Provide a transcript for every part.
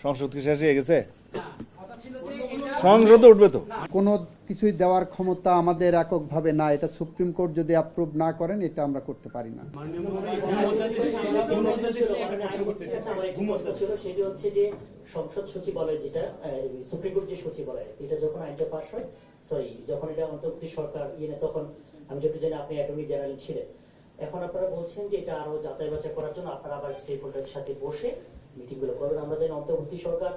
সংসদ কি শেষ হয়ে গেছে? সংসদে উঠবে তো। কোনো কিছুই দেওয়ার ক্ষমতা আমাদের এককভাবে না, এটা সুপ্রিম কোর্ট যদি অ্যাপ্রুভ না করেন এটা আমরা করতে পারি না। সেটি হচ্ছে যে সংসদ সচিবালয়, যেটা সুপ্রিম কোর্ট যে সচিবালয়, এটা যখন আইনটা পাস হয়, যখন এটা অন্তর্বর্তী সরকার তখন আমি যতটুকু জানি আপনি অ্যাটর্নি জেনারেল ছিলেন। এখন আপনারা বলছেন যে এটা আরো যাচাই বাছাই করার জন্য আপনারা আবার স্টেক হোল্ডারের সাথে বসে মিটিং গুলো করবেন। আমরা জানি অন্তর্বর্তী সরকার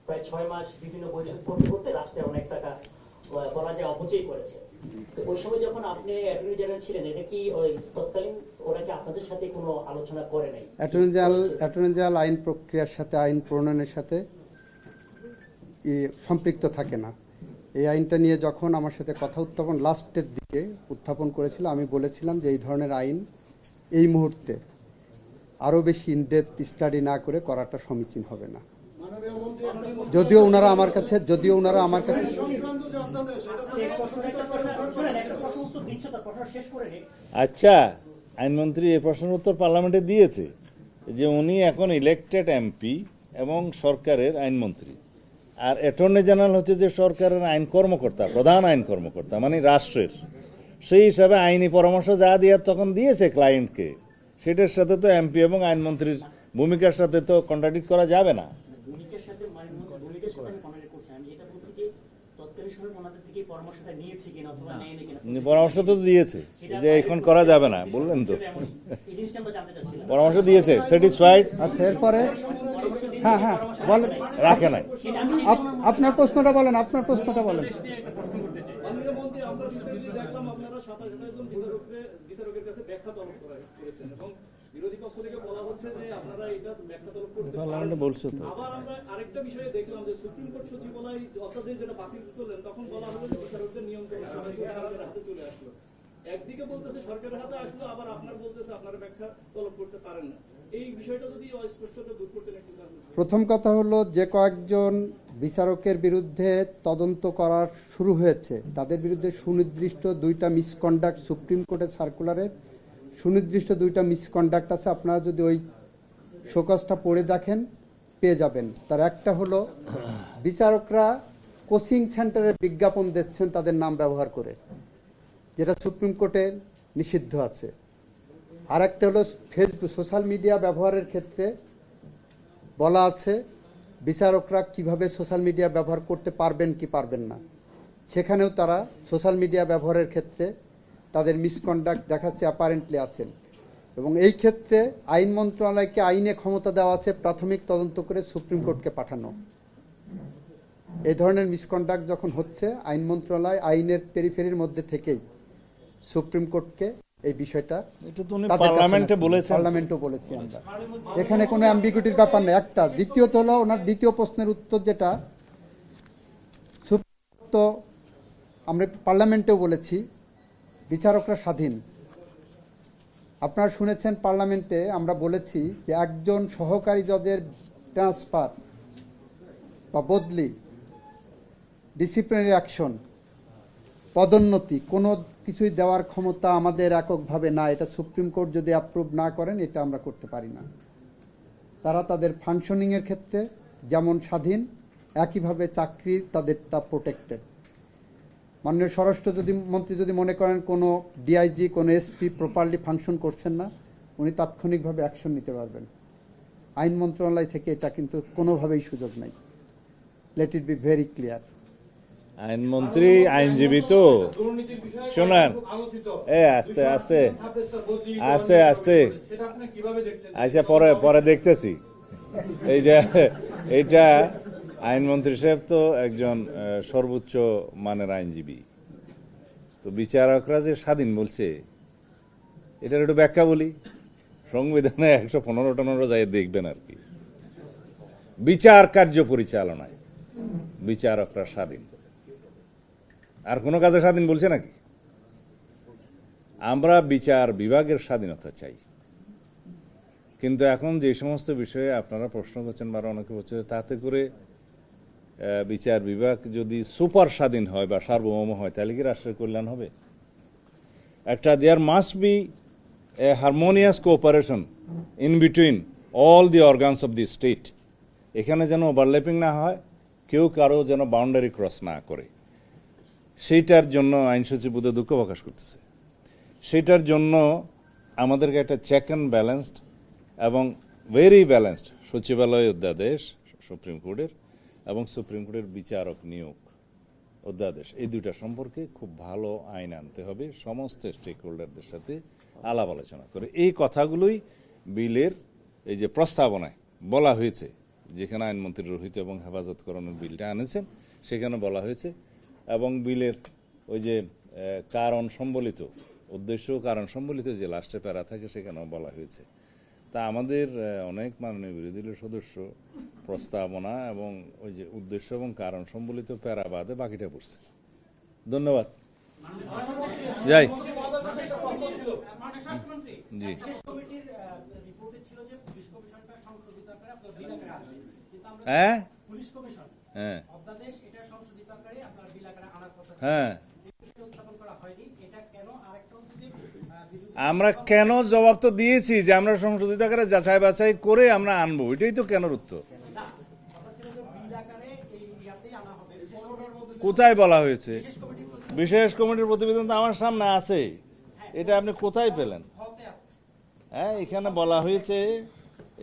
প্রায় 6 মাস বিভিন্ন বৈঠক করতে করতে রাষ্ট্রে অনেক টাকা বলা যায় অপচয় করেছে। তো ওই সময় যখন আপনি অ্যাটর্নি জেনারেল ছিলেন, এটা কি ওই তৎকালীন ওরা কি আপনাদের সাথে কোনো আলোচনা করে নাই? অ্যাটর্নি জেনারেল আইন প্রক্রিয়ার সাথে, আইন প্রণয়নের সাথে সম্পৃক্ত থাকে না। এই আইনটা নিয়ে যখন আমার সাথে কথা লাস্টের দিকে উত্থাপন করেছিল, আমি বলেছিলাম যে এই ধরনের আইন এই মুহূর্তে আরও বেশি ইনডেপথ স্টাডি না করে করাটা সমীচীন হবে না। যদিও ওনারা আমার কাছে আচ্ছা, আইনমন্ত্রী এই প্রশ্নের উত্তর পার্লামেন্টে দিয়েছে যে উনি এখন ইলেকটেড এমপি এবং সরকারের আইনমন্ত্রী, আর অ্যাটর্নি জেনারেল হচ্ছে যে সরকারের আইন কর্মকর্তা, প্রধান আইন কর্মকর্তা, মানে রাষ্ট্রের। সেই হিসাবে আইনি পরামর্শ যা দেওয়ার তখন দিয়েছে ক্লায়েন্টকে, সেটার সাথে তো এমপি এবং আইনমন্ত্রীর ভূমিকার সাথে তো কন্ট্রাডিক্ট করা যাবে না। পরামর্শ তো দিয়েছে যে এখন করা যাবে না, বললেন তো, পরামর্শ দিয়েছে, স্যাটিসফাইড। আচ্ছা, এরপরে হ্যাঁ বলেন, রাখে নাই। আপনার প্রশ্নটা বলেন। পার্লামেন্টে বলছো তো। আবার আমরা আরেকটা বিষয়ে দেখলাম যে সুপ্রিম কোর্ট সচিবালয় অধ্যাদেশ যেটা বাতিল করলেন, তখন বলা হলো যে বিচারকদের নিয়ন্ত্রণ সরকারের হাতে চলে আসলো। একদিকে বলতেছে সরকারের হাতে আসলো, আবার আপনার বলতেছে আপনারা ব্যাখ্যা তলব করতে পারেন না। এই বিষয়টা যদি অস্পষ্টতা দূর করতে একটু। প্রথম কথা হলো, যে কয়েকজন বিচারকের বিরুদ্ধে তদন্ত করা শুরু হয়েছে তাদের বিরুদ্ধে সুনির্দিষ্ট 2টা মিসকন্ডাক্ট, সুপ্রিম কোর্টের সার্কুলারের সুনির্দিষ্ট 2টা মিসকন্ডাক্ট আছে। আপনারা যদি ওই শোকজটা পড়ে দেখেন পেয়ে যাবেন। তার একটা হলো বিচারকরা কোচিং সেন্টারের বিজ্ঞাপন দিচ্ছেন তাদের নাম ব্যবহার করে, যেটা সুপ্রিম কোর্টে নিষিদ্ধ আছে। আর একটা হলো ফেসবুক, সোশ্যাল মিডিয়া ব্যবহারের ক্ষেত্রে বলা আছে বিচারকরা কিভাবে সোশ্যাল মিডিয়া ব্যবহার করতে পারবেন কি পারবেন না। সেখানেও তারা সোশ্যাল মিডিয়া ব্যবহারের ক্ষেত্রে তাদের মিসকন্ডাক্ট দেখাচ্ছে অ্যাপারেন্টলি আছেন। এবং এই ক্ষেত্রে আইন মন্ত্রণালয়কে আইনে ক্ষমতা দেওয়া আছে প্রাথমিক তদন্ত করে সুপ্রিম কোর্টকে পাঠানো। এই ধরনের মিসকন্ডাক্ট যখন হচ্ছে, আইন মন্ত্রণালয় আইনের পেরিফেরির মধ্যে থেকেই সুপ্রিম কোর্টকে এই বিষয়টা পার্লামেন্টও বলেছি আমরা। এখানে কোনো অ্যাম্বিগুইটির ব্যাপার নেই। একটা, দ্বিতীয়ত হলো ওনার দ্বিতীয় প্রশ্নের উত্তর, যেটা সুপ্রিম কোর্ট, আমরা পার্লামেন্টেও বলেছি বিচারকরা স্বাধীন। আপনারা শুনেছেন পার্লামেন্টে আমরা বলেছি যে একজন সহকারী জজের ট্রান্সফার বা বদলি, ডিসিপ্লিনারি অ্যাকশন, পদোন্নতি, কোনো কিছুই দেওয়ার ক্ষমতা আমাদের এককভাবে না, এটা সুপ্রিম কোর্ট যদি অ্যাপ্রুভ না করেন এটা আমরা করতে পারি না। তারা তাদের ফাংশনিংয়ের ক্ষেত্রে যেমন স্বাধীন, একইভাবে চাকরি তাদেরটা প্রোটেক্টেড। মাননীয় স্বরাষ্ট্র মন্ত্রী যদি মনে করেন কোনো ডিআইজি, কোনো এসপি প্রপারলি ফাংশন করছেন না, উনি তাৎক্ষণিকভাবে অ্যাকশন নিতে পারবেন। আইন মন্ত্রণালয় থেকে এটা কিন্তু কোনোভাবেই সুযোগ নেই। Let it be very clear. আইনমন্ত্রী আইনজীবী তো, শোনান, আস্তে আস্তে আস্তে আস্তে, আচ্ছা পরে দেখতেছি। এই যে এইটা আইনমন্ত্রী সাহেব তো একজন সর্বোচ্চ মানের আইনজীবী, তো বিচারকরা যে স্বাধীন বলছে, এটার একটু ব্যাখ্যা বলি। সংবিধানে 115 যাই দেখবেন আর কি, বিচার কার্য পরিচালনায় বিচারকরা স্বাধীন। আর কোনো কাজে স্বাধীন বলছে নাকি? আমরা বিচার বিভাগের স্বাধীনতা চাই, কিন্তু এখন যে সমস্ত বিষয়ে আপনারা প্রশ্ন করছেন বা অনেকে বলছে, তাতে করে বিচার বিভাগ যদি সুপার স্বাধীন হয় বা সার্বভৌম হয়, তাহলে কি রাষ্ট্রের কল্যাণ হবে? একটা there must be a harmonious cooperation in between all the organs of the state. এখানে যেন ওভারল্যাপিং না হয়, কেউ কারো যেন বাউন্ডারি ক্রস না করে, সেইটার জন্য আইন সচিব বোধহয় দুঃখ প্রকাশ করতেছে। সেটার জন্য আমাদেরকে একটা চেক অ্যান্ড ব্যালেন্সড এবং ভেরি ব্যালেন্সড সচিবালয় অধ্যাদেশ সুপ্রিম কোর্টের এবং সুপ্রিম কোর্টের বিচারক নিয়োগ অধ্যাদেশ, এই দুইটা সম্পর্কে খুব ভালো আইন আনতে হবে, সমস্ত স্টেক হোল্ডারদের সাথে আলাপ আলোচনা করে। এই কথাগুলোই বিলের এই যে প্রস্তাবনায় বলা হয়েছে, যেখানে আইনমন্ত্রী রোহিত এবং হেফাজতকরণের বিলটা আনেছেন সেখানে বলা হয়েছে, এবং বিলের ওই যে কারণ সম্বলিত উদ্দেশ্য কারণ সম্বলিত যে লাস্টে প্যারা থাকে সেখানেও বলা হয়েছে। তা আমাদের অনেক মাননীয় বিরোধী দলের সদস্য প্রস্তাবনা এবং ওই যে উদ্দেশ্য এবং কারণ সম্বলিত প্যারা বাদে বাকিটা পড়ছে। ধন্যবাদ। যাই। জি। হ্যাঁ হ্যাঁ হ্যাঁ, আমরা কেন জবাব তো দিয়েছি যে আমরা সংশোধিত আকারে যাচাই বাছাই করে আমরা আনবো, এটাই তো কেন উত্তর। কোথায় বলা হয়েছে? বিশেষ কমিটির প্রতিবেদন তো আমার সামনে আছে, এটা আপনি কোথায় পেলেন? হ্যাঁ, এখানে বলা হয়েছে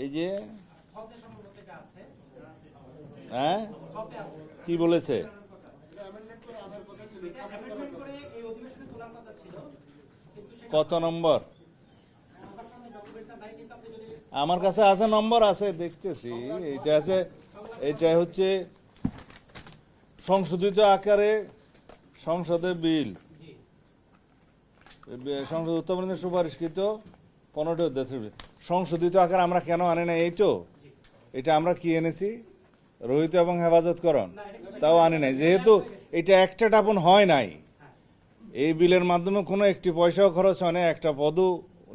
এই যে, হ্যাঁ কি বলেছে? কত নম্বর? আমার কাছে আছে, নম্বর আছে, দেখতেছি। এটা আছে, এটা হচ্ছে সংশোধিত আকারে সংসদে বিল সংসদ উত্থাপনের সুপারিশকৃত 15টি অধ্যাদেশ সংশোধিত আকারে আমরা কেন আনি না? এই তো, এটা আমরা কি এনেছি? রোহিত এবং হেফাজতকরণ, তাও আনি নাই, যেহেতু এটা একটা টাপন হয় নাই। এই বিলের মাধ্যমে কোনো একটি পয়সাও খরচ হয় না, একটা পদও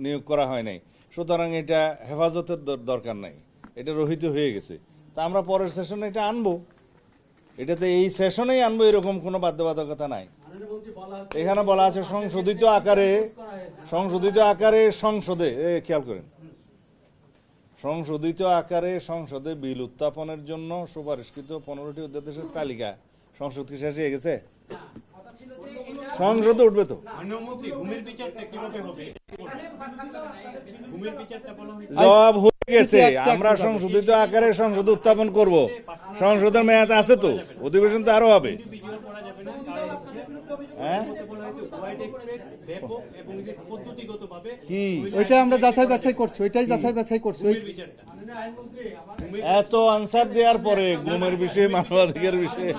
নিয়োগ করা হয় নাই, সুতরাং এটা হেফাজতের দরকার নাই, এটা রহিত হয়ে গেছে। তা আমরা পরের সেশনে এটা আনবো, এটাতে এই সেশনেই আনবো এরকম কোনো বাধ্যবাধকতা নাই। এখানে বলা আছে সংশোধিত আকারে সংসদে, খেয়াল করেন, সংশোধিত আকারে সংসদে বিল উত্থাপনের জন্য সুপারিশকৃত 15টি অধ্যাদেশের তালিকা। সংসদ কি শেষ হয়ে গেছে? সংসদে উঠবে তো। জবাব হয়ে গেছে, আমরা সংশোধিত আকারে সংসদ উত্থাপন করব। সংসদের মেয়াদ আছে তো, অধিবেশন তো আরো হবে। হ্যাঁ, কি ওইটা আমরা যাচাই বাছাই করছি, ওইটাই যাচাই বাছাই করছি। এত আনসার দেওয়ার পরে গুমের বিষয়ে, মানবাধিকার বিষয়ে।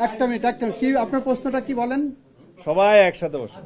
একটা মিনিট, কি আপনার প্রশ্নটা কি বলেন? সবাই একসাথে বসে।